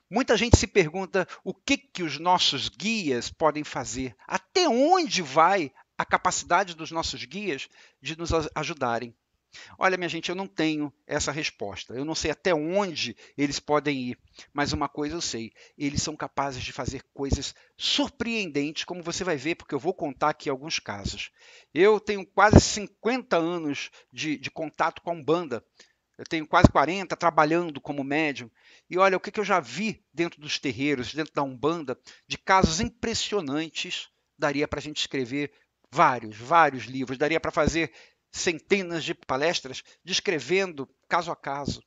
Muita gente se pergunta o que os nossos guias podem fazer, até onde vai a capacidade dos nossos guias de nos ajudarem. Olha, minha gente, eu não tenho essa resposta. Eu não sei até onde eles podem ir, mas uma coisa eu sei: eles são capazes de fazer coisas surpreendentes, como você vai ver, porque eu vou contar aqui alguns casos. Eu tenho quase 50 anos de contato com a Umbanda. Eu tenho quase 40 trabalhando como médium. E olha, o que eu já vi dentro dos terreiros, dentro da Umbanda, de casos impressionantes. Daria para a gente escrever vários livros, daria para fazer centenas de palestras descrevendo caso a caso.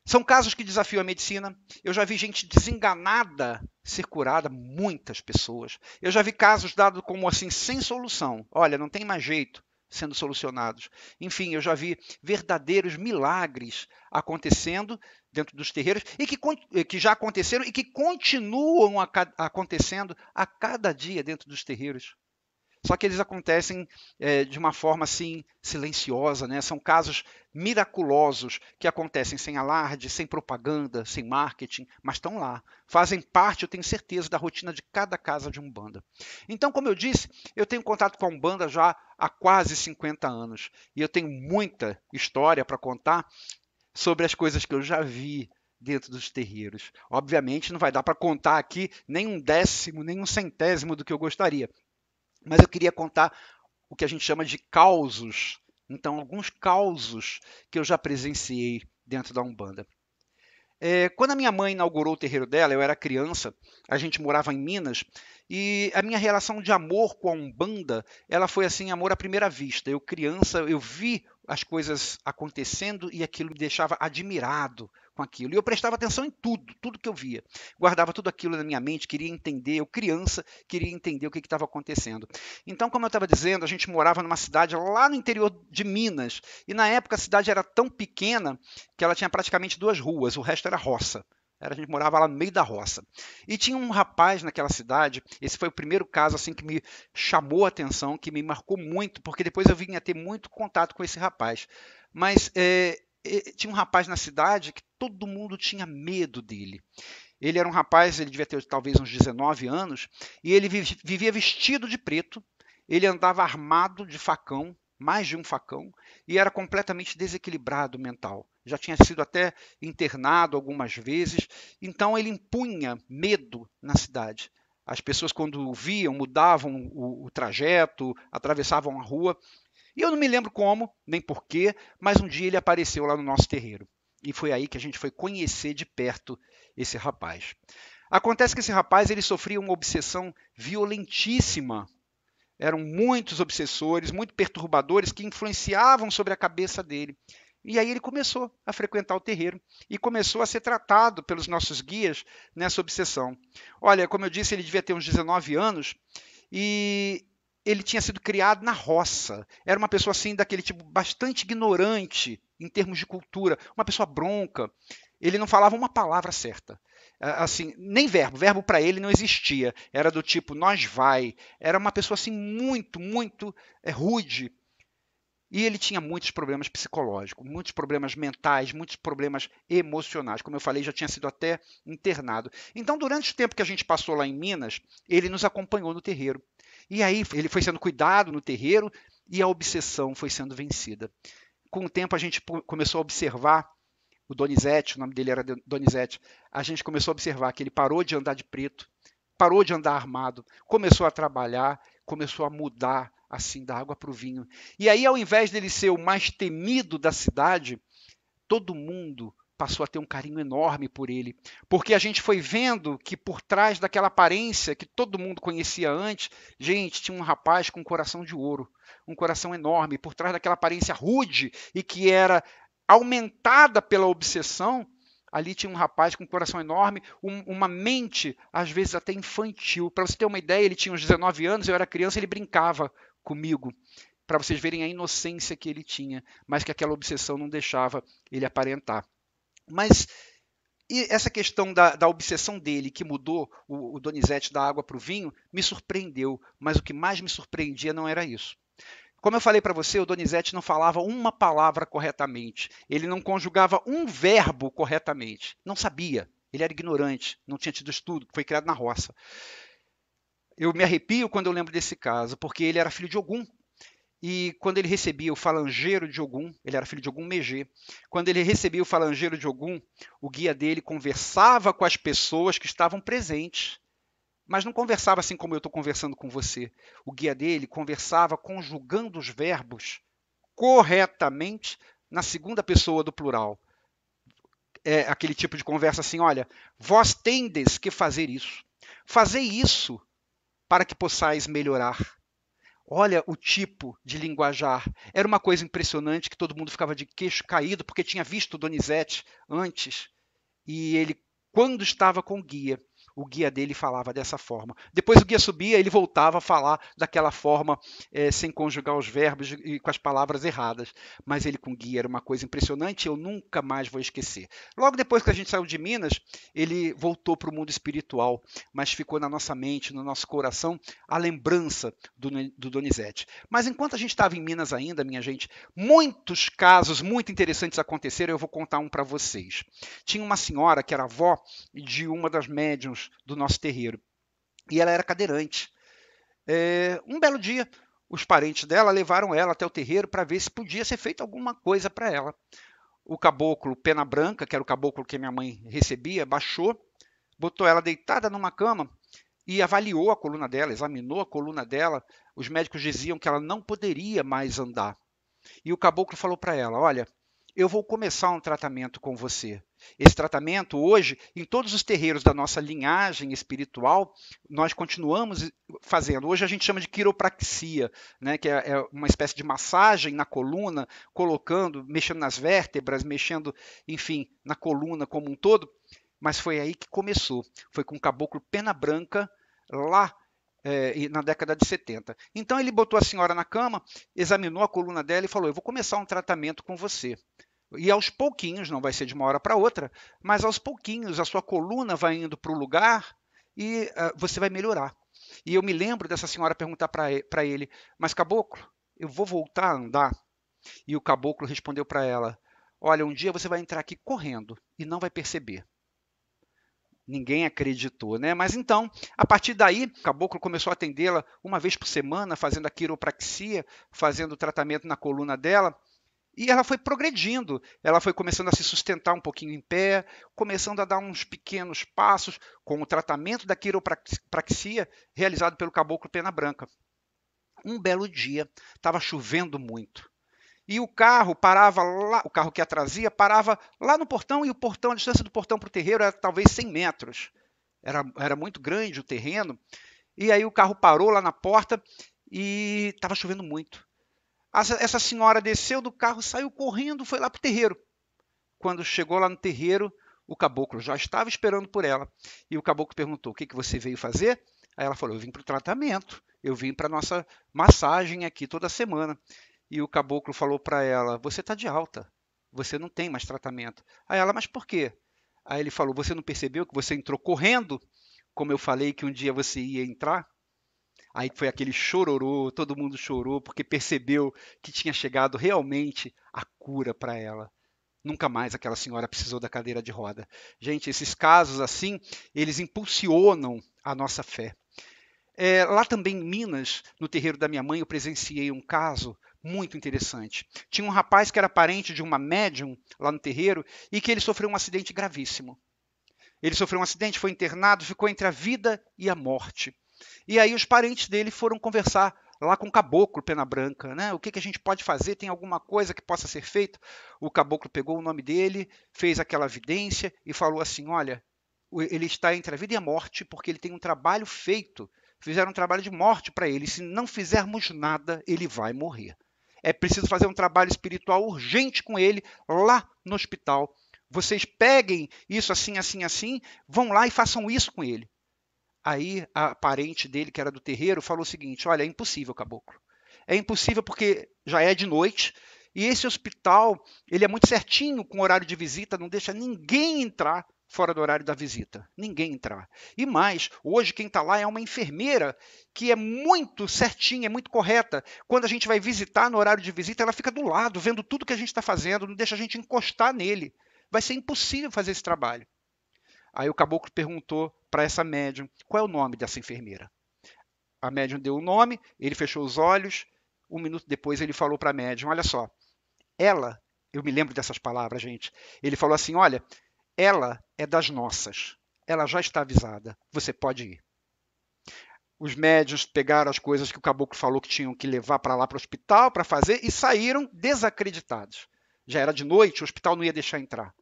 São casos que desafiam a medicina. Eu já vi gente desenganada ser curada, muitas pessoas. Eu já vi casos dados como assim, sem solução. Olha, não tem mais jeito, sendo solucionados. Enfim, eu já vi verdadeiros milagres acontecendo dentro dos terreiros e que já aconteceram e que continuam acontecendo a cada dia dentro dos terreiros. Só que eles acontecem de uma forma assim silenciosa, né? São casos miraculosos que acontecem sem alarde, sem propaganda, sem marketing, mas estão lá. Fazem parte, eu tenho certeza, da rotina de cada casa de Umbanda. Então, como eu disse, eu tenho contato com a Umbanda já há quase 50 anos. E eu tenho muita história para contar sobre as coisas que eu já vi dentro dos terreiros. Obviamente, não vai dar para contar aqui nem um décimo, nem um centésimo do que eu gostaria. Mas eu queria contar o que a gente chama de causos. Então, alguns causos que eu já presenciei dentro da Umbanda. Quando a minha mãe inaugurou o terreiro dela, eu era criança, a gente morava em Minas, e a minha relação de amor com a Umbanda, ela foi assim, amor à primeira vista. Eu criança, eu vi as coisas acontecendo e aquilo me deixava admirado com aquilo. E eu prestava atenção em tudo que eu via. Guardava tudo aquilo na minha mente, queria entender. Eu criança, queria entender o que estava acontecendo. Então, como eu estava dizendo, a gente morava numa cidade lá no interior de Minas, e na época a cidade era tão pequena que ela tinha praticamente duas ruas, o resto era roça. A gente morava lá no meio da roça. E tinha um rapaz naquela cidade, esse foi o primeiro caso assim que me chamou a atenção, que me marcou muito, porque depois eu vim a ter muito contato com esse rapaz. Mas tinha um rapaz na cidade que todo mundo tinha medo dele. Ele era um rapaz, ele devia ter talvez uns 19 anos, e ele vivia vestido de preto, ele andava armado de facão, mais de um facão, e era completamente desequilibrado mental. Já tinha sido até internado algumas vezes, então ele impunha medo na cidade. As pessoas, quando o viam, mudavam o trajeto, atravessavam a rua. E eu não me lembro como, nem porquê, mas um dia ele apareceu lá no nosso terreiro. E foi aí que a gente foi conhecer de perto esse rapaz. Acontece que esse rapaz ele sofria uma obsessão violentíssima. Eram muitos obsessores, muito perturbadores que influenciavam sobre a cabeça dele. E aí ele começou a frequentar o terreiro e começou a ser tratado pelos nossos guias nessa obsessão. Olha, como eu disse, ele devia ter uns 19 anos e ele tinha sido criado na roça. Era uma pessoa assim daquele tipo bastante ignorante em termos de cultura, uma pessoa bronca. Ele não falava uma palavra certa. Assim, nem verbo para ele não existia. Era do tipo nós vai. Era uma pessoa assim muito rude. E ele tinha muitos problemas psicológicos, muitos problemas mentais, muitos problemas emocionais. Como eu falei, já tinha sido até internado. Então, durante o tempo que a gente passou lá em Minas, ele nos acompanhou no terreiro. E aí ele foi sendo cuidado no terreiro e a obsessão foi sendo vencida. Com o tempo, a gente começou a observar o Donizete, o nome dele era Donizete. A gente começou a observar que ele parou de andar de preto, parou de andar armado, começou a trabalhar, começou a mudar assim da água para o vinho. E aí, ao invés dele ser o mais temido da cidade, todo mundo passou a ter um carinho enorme por ele, porque a gente foi vendo que por trás daquela aparência que todo mundo conhecia antes, gente, tinha um rapaz com um coração de ouro, um coração enorme, por trás daquela aparência rude e que era aumentada pela obsessão. Ali tinha um rapaz com um coração enorme, uma mente, às vezes até infantil. Para você ter uma ideia, ele tinha uns 19 anos, eu era criança, ele brincava comigo, para vocês verem a inocência que ele tinha, mas que aquela obsessão não deixava ele aparentar. Mas e essa questão da obsessão dele, que mudou o Donizete da água para o vinho, me surpreendeu, mas o que mais me surpreendia não era isso. Como eu falei para você, o Donizete não falava uma palavra corretamente. Ele não conjugava um verbo corretamente. Não sabia. Ele era ignorante, não tinha tido estudo, foi criado na roça. Eu me arrepio quando eu lembro desse caso, porque ele era filho de Ogum. E quando ele recebia o falangeiro de Ogum, ele era filho de Ogum Megê, quando ele recebia o falangeiro de Ogum, o guia dele conversava com as pessoas que estavam presentes. Mas não conversava assim como eu estou conversando com você. O guia dele conversava conjugando os verbos corretamente na segunda pessoa do plural. É aquele tipo de conversa assim, olha, vós tendes que fazer isso. Fazei isso para que possais melhorar. Olha o tipo de linguajar. Era uma coisa impressionante que todo mundo ficava de queixo caído porque tinha visto Donizete antes. E ele, quando estava com o guia dele falava dessa forma. Depois o guia subia, ele voltava a falar daquela forma, sem conjugar os verbos e com as palavras erradas. Mas ele com o guia era uma coisa impressionante, eu nunca mais vou esquecer. Logo depois que a gente saiu de Minas, ele voltou para o mundo espiritual, mas ficou na nossa mente, no nosso coração, a lembrança do Donizete. Mas enquanto a gente estava em Minas ainda, minha gente, muitos casos muito interessantes aconteceram, eu vou contar um para vocês. Tinha uma senhora que era avó de uma das médiuns do nosso terreiro. E ela era cadeirante. Um belo dia, os parentes dela levaram ela até o terreiro para ver se podia ser feita alguma coisa para ela. O caboclo Pena Branca, que era o caboclo que minha mãe recebia, baixou, botou ela deitada numa cama e avaliou a coluna dela, examinou a coluna dela. Os médicos diziam que ela não poderia mais andar. E o caboclo falou para ela: olha, eu vou começar um tratamento com você. Esse tratamento, hoje, em todos os terreiros da nossa linhagem espiritual, nós continuamos fazendo. Hoje a gente chama de quiropraxia, né, que é uma espécie de massagem na coluna, colocando, mexendo nas vértebras, mexendo, enfim, na coluna como um todo. Mas foi aí que começou. Foi com o caboclo Pena Branca, lá na década de 70. Então ele botou a senhora na cama, examinou a coluna dela e falou: eu vou começar um tratamento com você. E aos pouquinhos, não vai ser de uma hora para outra, mas aos pouquinhos a sua coluna vai indo para o lugar e você vai melhorar. E eu me lembro dessa senhora perguntar para ele: mas caboclo, eu vou voltar a andar? E o caboclo respondeu para ela: olha, um dia você vai entrar aqui correndo e não vai perceber. Ninguém acreditou, né? Mas então, a partir daí, o caboclo começou a atendê-la uma vez por semana, fazendo a quiropraxia, fazendo o tratamento na coluna dela. E ela foi progredindo, ela foi começando a se sustentar um pouquinho em pé, começando a dar uns pequenos passos com o tratamento da quiropraxia realizado pelo caboclo Pena Branca. Um belo dia, estava chovendo muito. E o carro parava lá, o carro que a trazia parava lá no portão, e o portão, a distância do portão para o terreiro era talvez 100 metros. Era muito grande o terreno. E aí o carro parou lá na porta e estava chovendo muito. Essa senhora desceu do carro, saiu correndo, foi lá para o terreiro. Quando chegou lá no terreiro, o caboclo já estava esperando por ela. E o caboclo perguntou: o que você veio fazer? Aí ela falou: eu vim para o tratamento, eu vim para a nossa massagem aqui toda semana. E o caboclo falou para ela: você está de alta, você não tem mais tratamento. Aí ela: mas por quê? Aí ele falou: você não percebeu que você entrou correndo, como eu falei que um dia você ia entrar? Aí foi aquele chororô, todo mundo chorou porque percebeu que tinha chegado realmente a cura para ela. Nunca mais aquela senhora precisou da cadeira de roda. Gente, esses casos assim, eles impulsionam a nossa fé. Lá também em Minas, no terreiro da minha mãe, eu presenciei um caso muito interessante. Tinha um rapaz que era parente de uma médium lá no terreiro e que ele sofreu um acidente gravíssimo. Ele sofreu um acidente, foi internado, ficou entre a vida e a morte. E aí os parentes dele foram conversar lá com o caboclo Pena Branca, né? O que a gente pode fazer? Tem alguma coisa que possa ser feita? O caboclo pegou o nome dele, fez aquela vidência e falou assim: olha, ele está entre a vida e a morte porque ele tem um trabalho feito. Fizeram um trabalho de morte para ele. Se não fizermos nada, ele vai morrer. É preciso fazer um trabalho espiritual urgente com ele lá no hospital. Vocês peguem isso assim, assim, assim, vão lá e façam isso com ele. Aí a parente dele, que era do terreiro, falou o seguinte: olha, é impossível, caboclo. É impossível porque já é de noite e esse hospital ele é muito certinho com o horário de visita, não deixa ninguém entrar fora do horário da visita. Ninguém entrar. E mais, hoje quem está lá é uma enfermeira que é muito certinha, é muito correta. Quando a gente vai visitar no horário de visita, ela fica do lado, vendo tudo que a gente está fazendo, não deixa a gente encostar nele. Vai ser impossível fazer esse trabalho. Aí o caboclo perguntou para essa médium qual é o nome dessa enfermeira. A médium deu o nome, ele fechou os olhos. Um minuto depois ele falou para a médium: olha só, ela, eu me lembro dessas palavras, gente. Ele falou assim: olha, ela é das nossas. Ela já está avisada. Você pode ir. Os médiuns pegaram as coisas que o caboclo falou que tinham que levar para lá para o hospital para fazer e saíram desacreditados. Já era de noite, o hospital não ia deixar entrar.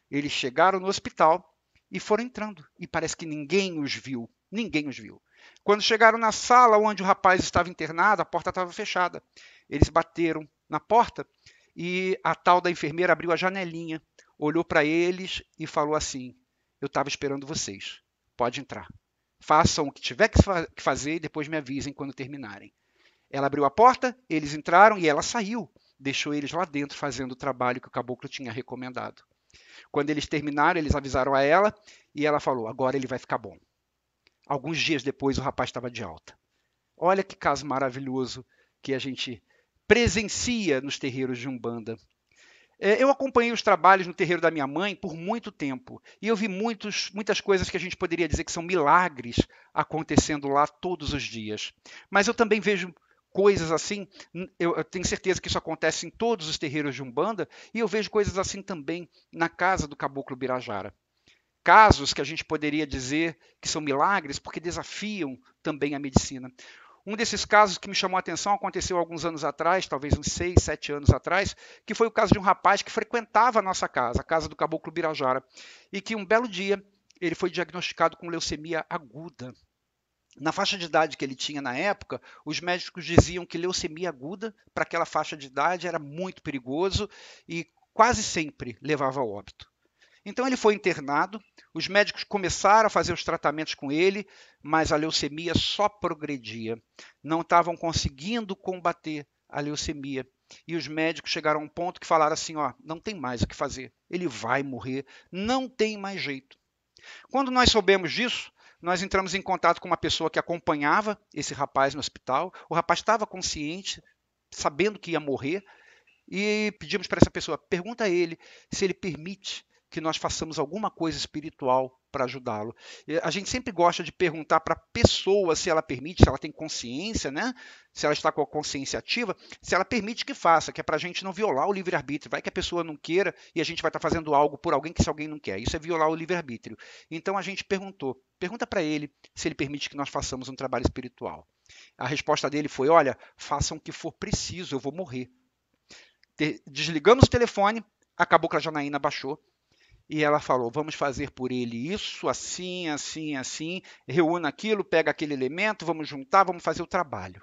Eles chegaram no hospital e foram entrando. E parece que ninguém os viu. Ninguém os viu. Quando chegaram na sala onde o rapaz estava internado, a porta estava fechada. Eles bateram na porta e a tal da enfermeira abriu a janelinha, olhou para eles e falou assim: eu estava esperando vocês. Pode entrar. Façam o que tiver que fazer e depois me avisem quando terminarem. Ela abriu a porta, eles entraram e ela saiu. Deixou eles lá dentro fazendo o trabalho que o caboclo tinha recomendado. Quando eles terminaram, eles avisaram a ela e ela falou: agora ele vai ficar bom. Alguns dias depois, o rapaz estava de alta. Olha que caso maravilhoso que a gente presencia nos terreiros de Umbanda. Eu acompanhei os trabalhos no terreiro da minha mãe por muito tempo e eu vi muitas coisas que a gente poderia dizer que são milagres acontecendo lá todos os dias. Mas eu também vejo coisas assim, eu tenho certeza que isso acontece em todos os terreiros de Umbanda, e eu vejo coisas assim também na casa do Caboclo Birajara. Casos que a gente poderia dizer que são milagres porque desafiam também a medicina. Um desses casos que me chamou a atenção aconteceu alguns anos atrás, talvez uns 6, 7 anos atrás, que foi o caso de um rapaz que frequentava a nossa casa, a casa do Caboclo Birajara, e que um belo dia ele foi diagnosticado com leucemia aguda. Na faixa de idade que ele tinha na época, os médicos diziam que leucemia aguda, para aquela faixa de idade, era muito perigoso e quase sempre levava ao óbito. Então ele foi internado, os médicos começaram a fazer os tratamentos com ele, mas a leucemia só progredia. Não estavam conseguindo combater a leucemia. E os médicos chegaram a um ponto que falaram assim: ó, não tem mais o que fazer, ele vai morrer, não tem mais jeito. Quando nós soubemos disso, nós entramos em contato com uma pessoa que acompanhava esse rapaz no hospital. O rapaz estava consciente, sabendo que ia morrer, e pedimos para essa pessoa: pergunta a ele se ele permite que nós façamos alguma coisa espiritual para ajudá-lo. A gente sempre gosta de perguntar para a pessoa se ela permite, se ela tem consciência, né? Se ela está com a consciência ativa, se ela permite que faça, que é para a gente não violar o livre-arbítrio. Vai que a pessoa não queira e a gente vai estar fazendo algo por alguém que se alguém não quer. Isso é violar o livre-arbítrio. Então a gente pergunta para ele se ele permite que nós façamos um trabalho espiritual. A resposta dele foi: olha, façam o que for preciso, eu vou morrer. Desligamos o telefone, a Cabocla Janaína baixou e ela falou: vamos fazer por ele isso, assim, assim, assim, reúna aquilo, pega aquele elemento, vamos juntar, vamos fazer o trabalho.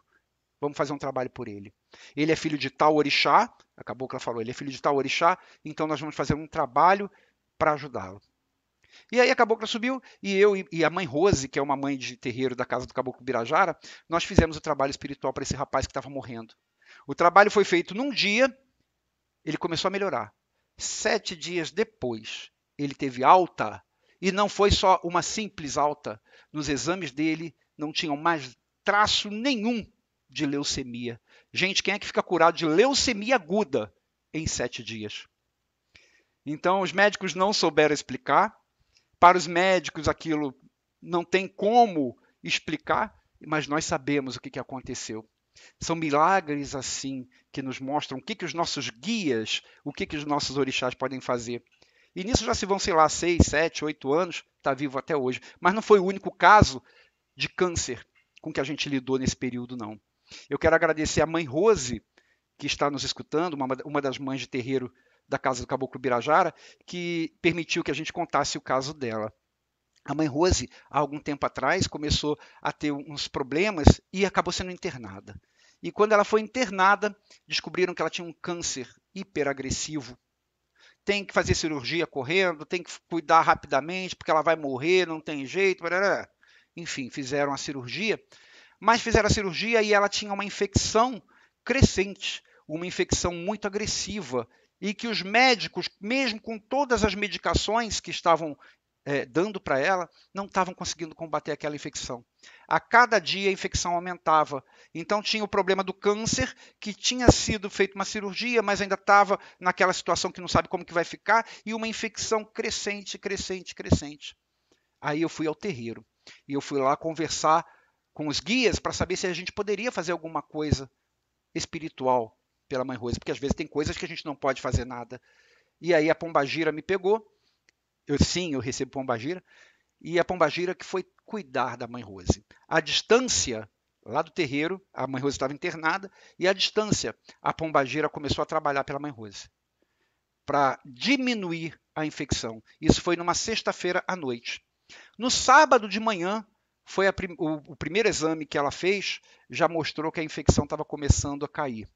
Vamos fazer um trabalho por ele. Ele é filho de tal orixá, a Cabocla falou, ele é filho de tal orixá, então nós vamos fazer um trabalho para ajudá-lo. E aí a Cabocla subiu e eu e a mãe Rose, que é uma mãe de terreiro da casa do Caboclo Birajara, nós fizemos o trabalho espiritual para esse rapaz que estava morrendo. O trabalho foi feito num dia, ele começou a melhorar. 7 dias depois, ele teve alta, e não foi só uma simples alta. Nos exames dele, não tinham mais traço nenhum de leucemia. Gente, quem é que fica curado de leucemia aguda em 7 dias? Então, os médicos não souberam explicar. Para os médicos, aquilo não tem como explicar, mas nós sabemos o que aconteceu. São milagres assim que nos mostram o que os nossos guias, o que os nossos orixás podem fazer. E nisso já se vão, sei lá, 6, 7, 8 anos, está vivo até hoje. Mas não foi o único caso de câncer com que a gente lidou nesse período, não. Eu quero agradecer a mãe Rose, que está nos escutando, uma das mães de terreiro da casa do Caboclo Birajara, que permitiu que a gente contasse o caso dela. A mãe Rose, há algum tempo atrás, começou a ter uns problemas e acabou sendo internada. E quando ela foi internada, descobriram que ela tinha um câncer hiperagressivo. Tem que fazer cirurgia correndo, tem que cuidar rapidamente, porque ela vai morrer, não tem jeito. Enfim, fizeram a cirurgia, mas fizeram a cirurgia e ela tinha uma infecção crescente, uma infecção muito agressiva, e que os médicos, mesmo com todas as medicações que estavam dando para ela, não estavam conseguindo combater aquela infecção. A cada dia a infecção aumentava. Então tinha o problema do câncer, que tinha sido feita uma cirurgia, mas ainda estava naquela situação que não sabe como que vai ficar, e uma infecção crescente, crescente, crescente. Aí eu fui ao terreiro e eu fui lá conversar com os guias para saber se a gente poderia fazer alguma coisa espiritual pela Mãe Rose, porque às vezes tem coisas que a gente não pode fazer nada. E aí a pombagira me pegou, eu recebo pombagira, e a pombagira que foi cuidar da Mãe Rose. A distância, lá do terreiro, a Mãe Rose estava internada, e à distância, a pombagira começou a trabalhar pela Mãe Rose, para diminuir a infecção. Isso foi numa sexta-feira à noite. No sábado de manhã, foi o primeiro exame que ela fez, já mostrou que a infecção estava começando a cair.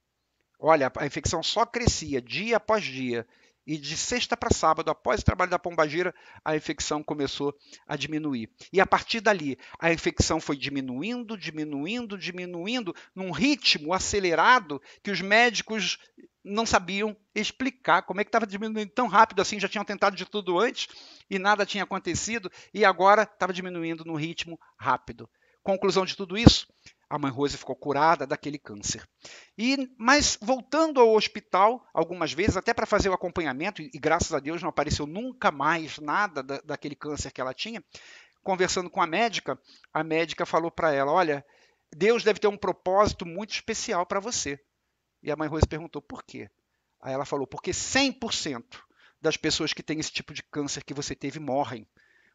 Olha, a infecção só crescia dia após dia. E de sexta para sábado, após o trabalho da pombagira, a infecção começou a diminuir. E a partir dali, a infecção foi diminuindo, diminuindo, diminuindo, num ritmo acelerado que os médicos não sabiam explicar como é que estava diminuindo tão rápido assim, já tinham tentado de tudo antes e nada tinha acontecido, e agora estava diminuindo num ritmo rápido. Conclusão de tudo isso, a Mãe Rose ficou curada daquele câncer. Mas voltando ao hospital, algumas vezes, até para fazer o acompanhamento, e graças a Deus não apareceu nunca mais nada daquele câncer que ela tinha, conversando com a médica falou para ela, olha, Deus deve ter um propósito muito especial para você. E a Mãe Rose perguntou, por quê? Aí ela falou, porque 100% das pessoas que têm esse tipo de câncer que você teve morrem.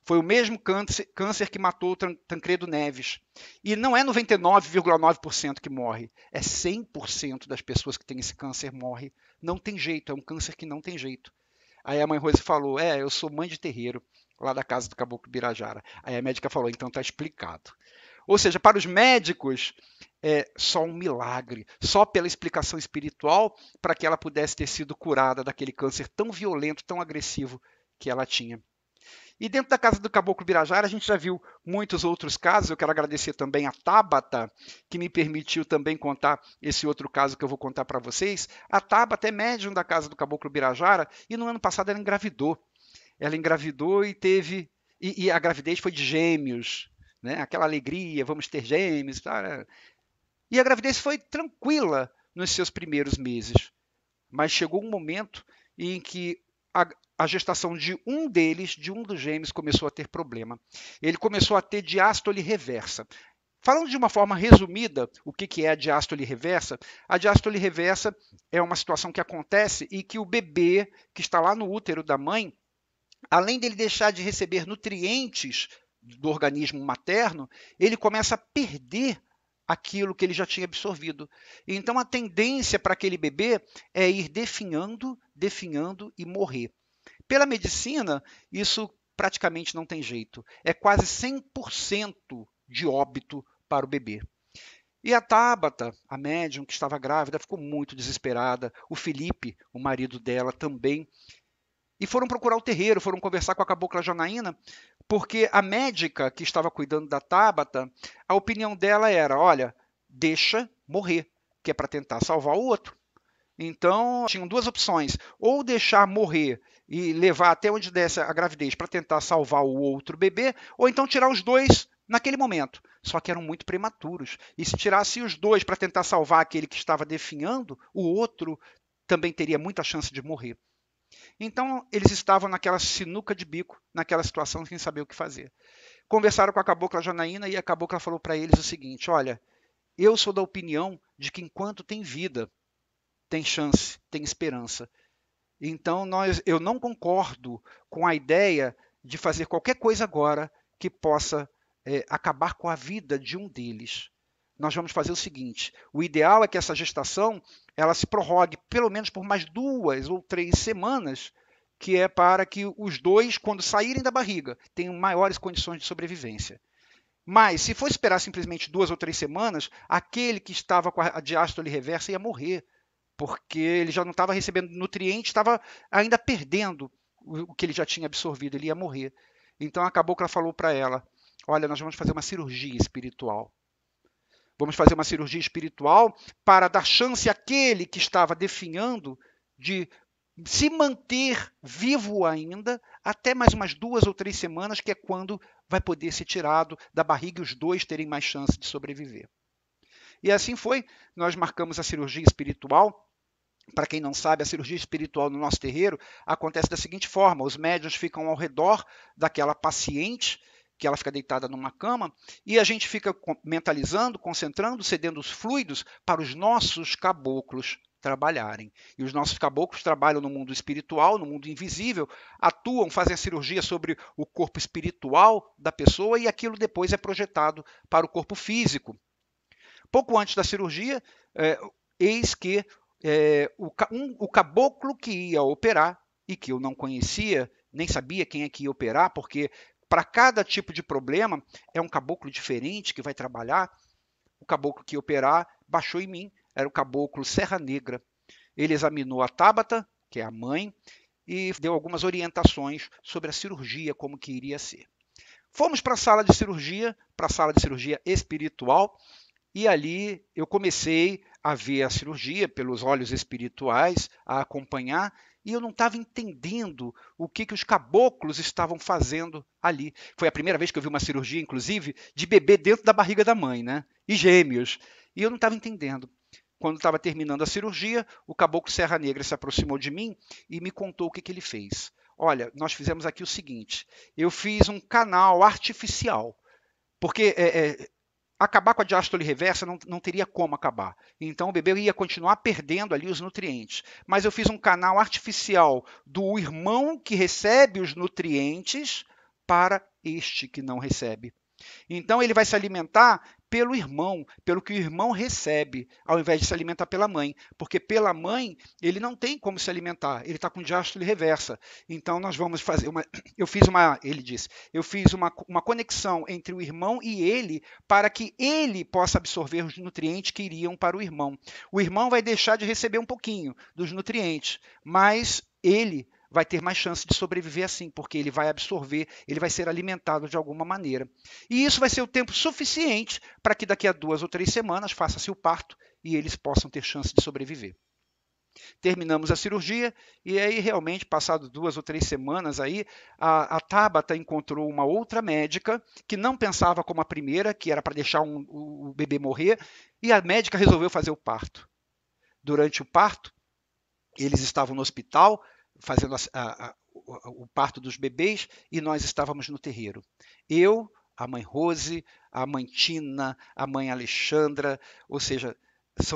Foi o mesmo câncer que matou o Tancredo Neves. E não é 99,9% que morre, é 100% das pessoas que têm esse câncer morre. Não tem jeito, é um câncer que não tem jeito. Aí a Mãe Rose falou, eu sou mãe de terreiro, lá da casa do Caboclo Birajara. Aí a médica falou, então está explicado. Ou seja, para os médicos, é só um milagre, só pela explicação espiritual para que ela pudesse ter sido curada daquele câncer tão violento, tão agressivo que ela tinha. E dentro da casa do Caboclo Birajara, a gente já viu muitos outros casos. Eu quero agradecer também a Tabata, que me permitiu também contar esse outro caso que eu vou contar para vocês. A Tabata é médium da casa do Caboclo Birajara e no ano passado ela engravidou. Ela engravidou e teve... E a gravidez foi de gêmeos, né? Aquela alegria, vamos ter gêmeos. Tá? E a gravidez foi tranquila nos seus primeiros meses. Mas chegou um momento em que a gestação de um dos gêmeos, começou a ter problema. Ele começou a ter diástole reversa. Falando de uma forma resumida, o que é a diástole reversa? A diástole reversa é uma situação que acontece e que o bebê que está lá no útero da mãe, além dele deixar de receber nutrientes do organismo materno, ele começa a perder aquilo que ele já tinha absorvido. Então a tendência para aquele bebê é ir definhando, definhando e morrer. Pela medicina, isso praticamente não tem jeito. É quase 100% de óbito para o bebê. E a Tabata, a médium que estava grávida, ficou muito desesperada. O Felipe, o marido dela, também. E foram procurar o terreiro, foram conversar com a cabocla Janaína, porque a médica que estava cuidando da Tabata, a opinião dela era, olha, deixa morrer, que é para tentar salvar o outro. Então, tinham duas opções, ou deixar morrer e levar até onde desse a gravidez para tentar salvar o outro bebê, ou então tirar os dois naquele momento. Só que eram muito prematuros. E se tirasse os dois para tentar salvar aquele que estava definhando, o outro também teria muita chance de morrer. Então, eles estavam naquela sinuca de bico, naquela situação sem saber o que fazer. Conversaram com a cabocla Janaína e a cabocla falou para eles o seguinte, olha, eu sou da opinião de que enquanto tem vida, tem chance, tem esperança. Então, eu não concordo com a ideia de fazer qualquer coisa agora que possa acabar com a vida de um deles. Nós vamos fazer o seguinte, o ideal é que essa gestação ela se prorrogue pelo menos por mais 2 ou 3 semanas, que é para que os dois, quando saírem da barriga, tenham maiores condições de sobrevivência. Mas, se for esperar simplesmente 2 ou 3 semanas, aquele que estava com a diástole reversa ia morrer, porque ele já não estava recebendo nutrientes, estava ainda perdendo o que ele já tinha absorvido, ele ia morrer. Então a cabocla falou para ela, olha, nós vamos fazer uma cirurgia espiritual. Vamos fazer uma cirurgia espiritual para dar chance àquele que estava definhando de se manter vivo ainda até mais umas 2 ou 3 semanas, que é quando vai poder ser tirado da barriga e os dois terem mais chance de sobreviver. E assim foi, nós marcamos a cirurgia espiritual. Para quem não sabe, a cirurgia espiritual no nosso terreiro acontece da seguinte forma, os médiuns ficam ao redor daquela paciente que ela fica deitada numa cama, e a gente fica mentalizando, concentrando, cedendo os fluidos para os nossos caboclos trabalharem. E os nossos caboclos trabalham no mundo espiritual, no mundo invisível, atuam, fazem a cirurgia sobre o corpo espiritual da pessoa e aquilo depois é projetado para o corpo físico. Pouco antes da cirurgia, eis que o caboclo que ia operar e que eu não conhecia, nem sabia quem é que ia operar, porque para cada tipo de problema é um caboclo diferente que vai trabalhar. O caboclo que ia operar baixou em mim, era o caboclo Serra Negra. Ele examinou a Tábata, que é a mãe, e deu algumas orientações sobre a cirurgia, como que iria ser. Fomos para a sala de cirurgia espiritual, e ali eu comecei a ver a cirurgia pelos olhos espirituais, a acompanhar, e eu não estava entendendo o que os caboclos estavam fazendo ali. Foi a primeira vez que eu vi uma cirurgia, inclusive, de bebê dentro da barriga da mãe, né? E gêmeos. E eu não estava entendendo. Quando estava terminando a cirurgia, o caboclo Serra Negra se aproximou de mim e me contou o que ele fez. Olha, nós fizemos aqui o seguinte, eu fiz um canal artificial, porque acabar com a diástole reversa não teria como acabar. Então o bebê ia continuar perdendo ali os nutrientes. Mas eu fiz um canal artificial do irmão que recebe os nutrientes para este que não recebe. Então ele vai se alimentar pelo irmão, pelo que o irmão recebe, ao invés de se alimentar pela mãe. Porque pela mãe ele não tem como se alimentar, ele está com diástole reversa. Então nós vamos fazer uma. Ele disse, eu fiz uma conexão entre o irmão e ele para que ele possa absorver os nutrientes que iriam para o irmão. O irmão vai deixar de receber um pouquinho dos nutrientes, mas ele vai ter mais chance de sobreviver assim, porque ele vai absorver, ele vai ser alimentado de alguma maneira. E isso vai ser o tempo suficiente para que daqui a 2 ou 3 semanas faça-se o parto e eles possam ter chance de sobreviver. Terminamos a cirurgia e aí realmente, passado 2 ou 3 semanas aí, a Tábata encontrou uma outra médica que não pensava como a primeira, que era para deixar o bebê morrer, e a médica resolveu fazer o parto. Durante o parto, eles estavam no hospital, fazendo o parto dos bebês e nós estávamos no terreiro. Eu, a mãe Rose, a mãe Tina, a mãe Alexandra, ou seja,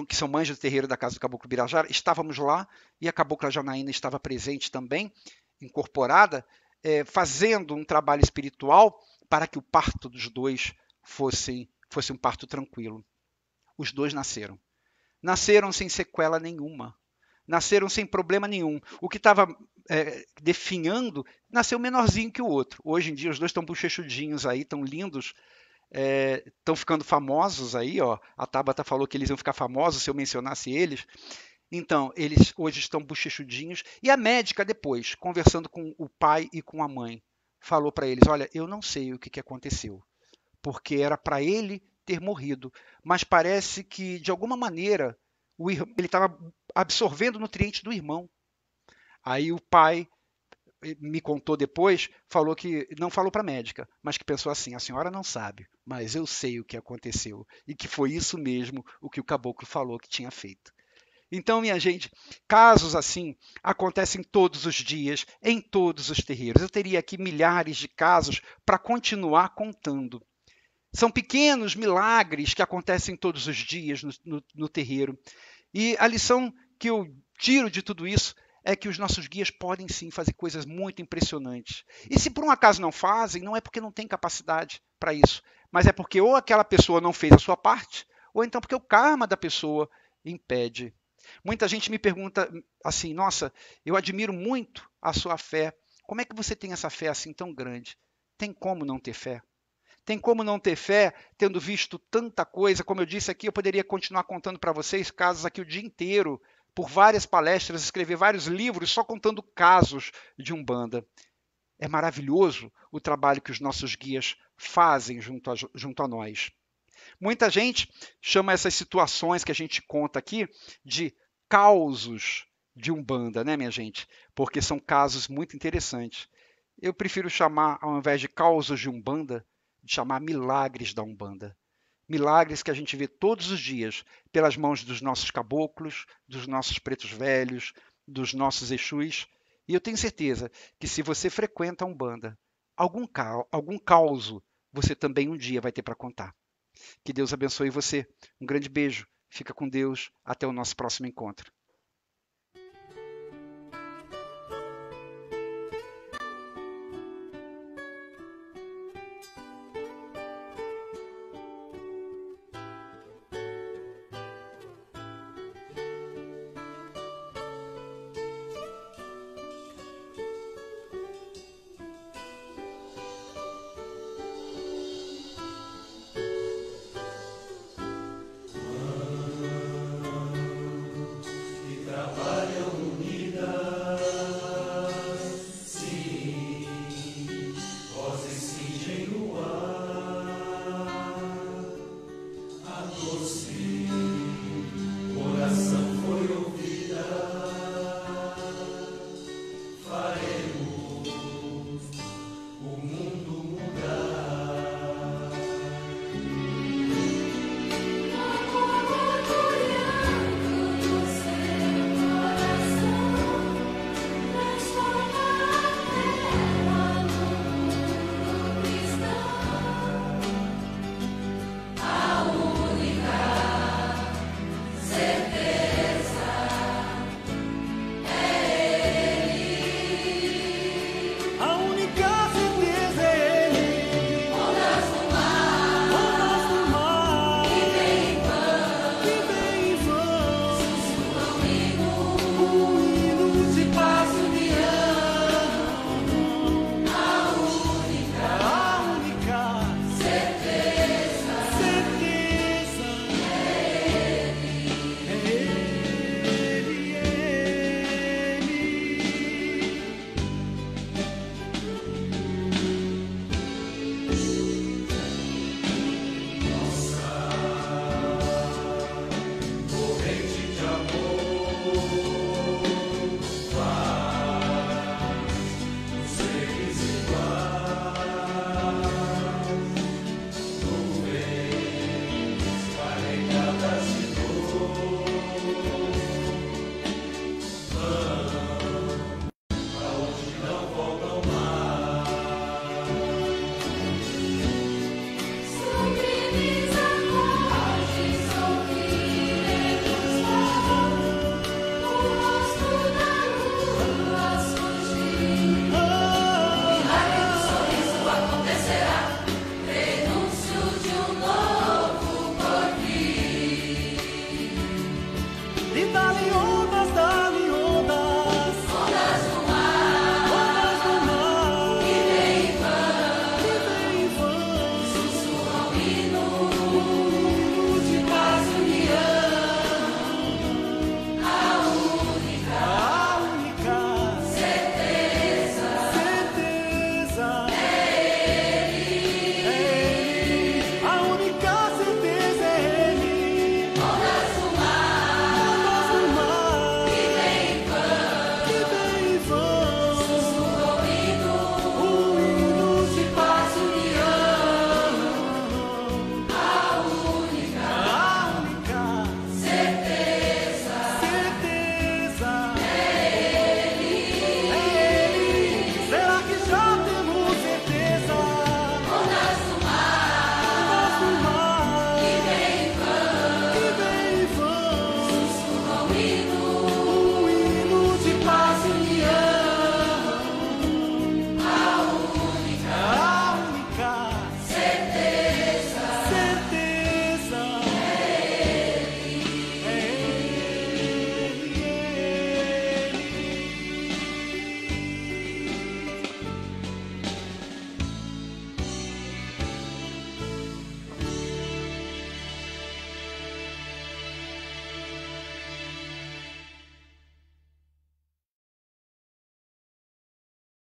que são mães do terreiro da casa do Caboclo Birajara, estávamos lá e a Cabocla Janaína estava presente também, incorporada, fazendo um trabalho espiritual para que o parto dos dois fosse um parto tranquilo. Os dois nasceram. Nasceram sem sequela nenhuma. Nasceram sem problema nenhum. O que estava definhando nasceu menorzinho que o outro. Hoje em dia os dois estão bochechudinhos aí, estão lindos, estão ficando famosos aí. Ó. A Tabata falou que eles iam ficar famosos se eu mencionasse eles. Então, eles hoje estão bochechudinhos. E a médica depois, conversando com o pai e com a mãe, falou para eles, olha, eu não sei o que aconteceu, porque era para ele ter morrido, mas parece que, de alguma maneira, ele estava absorvendo nutrientes do irmão. Aí o pai me contou depois, falou que não falou para a médica, mas que pensou assim: a senhora não sabe, mas eu sei o que aconteceu e que foi isso mesmo o que o caboclo falou que tinha feito. Então, minha gente, casos assim acontecem todos os dias, em todos os terreiros. Eu teria aqui milhares de casos para continuar contando. São pequenos milagres que acontecem todos os dias no terreiro. E a lição que eu tiro de tudo isso é que os nossos guias podem sim fazer coisas muito impressionantes. E se por um acaso não fazem, não é porque não tem capacidade para isso, mas é porque ou aquela pessoa não fez a sua parte, ou então porque o karma da pessoa impede. Muita gente me pergunta assim, nossa, eu admiro muito a sua fé. Como é que você tem essa fé assim tão grande? Tem como não ter fé? Tem como não ter fé, tendo visto tanta coisa? Como eu disse aqui, eu poderia continuar contando para vocês casos aqui o dia inteiro, por várias palestras, escrever vários livros só contando casos de Umbanda. É maravilhoso o trabalho que os nossos guias fazem junto a nós. Muita gente chama essas situações que a gente conta aqui de causos de Umbanda, né, minha gente? Porque são casos muito interessantes. Eu prefiro chamar, ao invés de causos de Umbanda, de chamar milagres da Umbanda. Milagres que a gente vê todos os dias pelas mãos dos nossos caboclos, dos nossos pretos velhos, dos nossos exus. E eu tenho certeza que se você frequenta a Umbanda, algum causo você também um dia vai ter para contar. Que Deus abençoe você. Um grande beijo. Fica com Deus. Até o nosso próximo encontro.